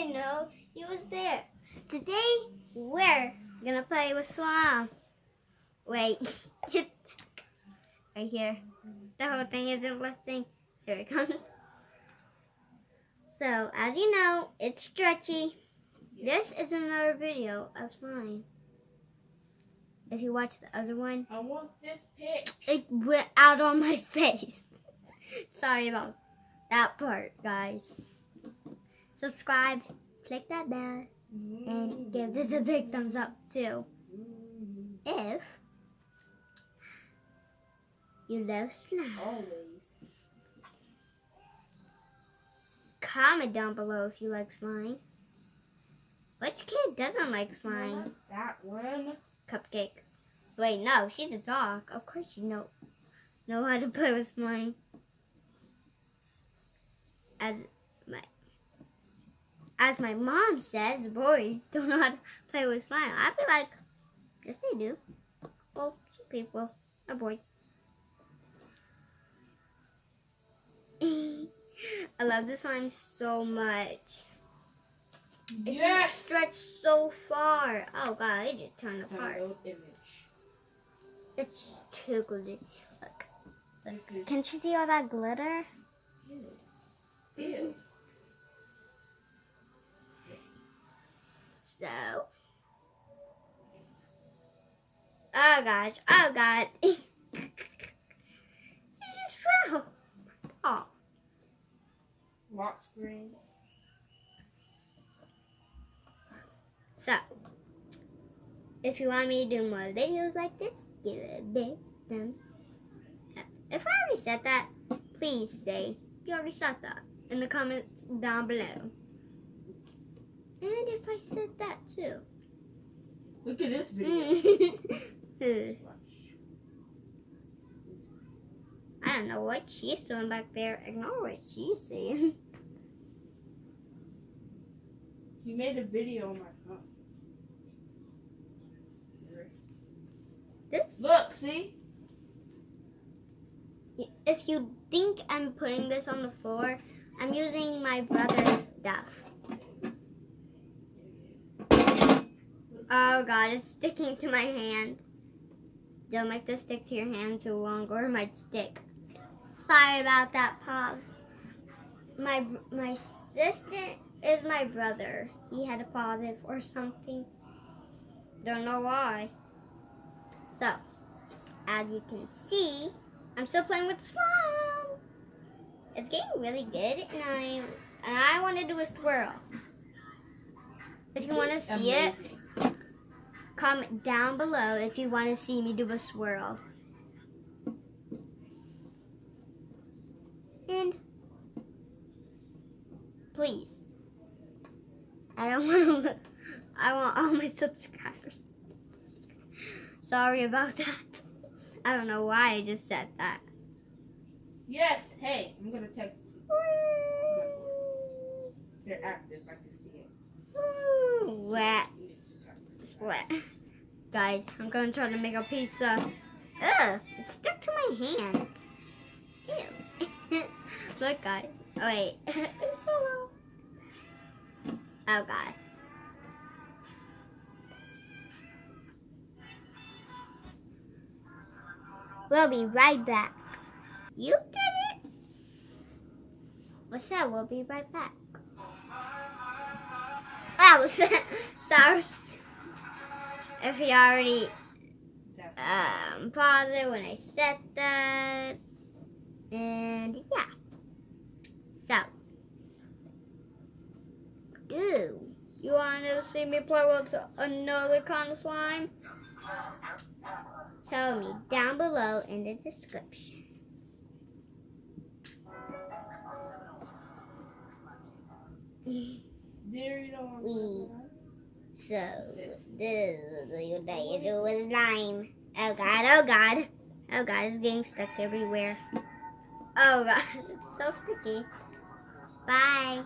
didn't know he was there. Today, we're gonna play with slime. Wait, right here. The whole thing isn't lifting. Here it comes. So, as you know, it's stretchy. This is another video of slime. If you watch the other one, I want this pic. it went out on my face. Sorry about that part, guys. Subscribe, click that bell, and give this a big thumbs up too. If you love slime. Always. Comment down below if you like slime. Which kid doesn't like slime? Not that one. Cupcake. Wait, no, she's a dog. Of course you know how to play with slime. As my mom says, boys don't know how to play with slime. I'd be like, yes they do. Well, some people, a boy. I love this slime so much. Yes! It stretched so far. Oh god, it just turned apart. Title image. It's too glittery. Look. Look. Can't you see all that glitter? Ew. Ew. So. Oh gosh. Oh god. It just fell. Oh. Lock screen. So, if you want me to do more videos like this, give it a big thumbs up. If I already said that, please say you already said that in the comments down below. And if I said that too. Look at this video. I don't know what she's doing back there. Ignore what she's saying. You made a video on my phone. This? Look, see? If you think I'm putting this on the floor, I'm using my brother's stuff. Oh god, it's sticking to my hand. Don't make this stick to your hand too long or it might stick. Sorry about that, Pops. My assistant is my brother. He had a positive or something. Don't know why. So, as you can see, I'm still playing with slime. It's getting really good, and I want to do a swirl. If you want to see it, comment down below if you want to see me do a swirl. And please, I want all my subscribers. Sorry about that. I don't know why I just said that. Yes, hey, I'm gonna text you. They're active, I can see it. Wet. Sweat. Guys, I'm gonna try to make a pizza. Ugh, it stuck to my hand. Ew. Look, guys. Oh, wait. Oh, God. We'll be right back. You did it? What's that? We'll be right back. Oh, sorry. If you already paused it when I said that. And yeah. So. Do you want to see me play with another kind of slime? Tell me down below in the description. There you don't want to So, this is what you do with slime. Oh god, oh god. Oh god, it's getting stuck everywhere. Oh god, it's so sticky. Bye.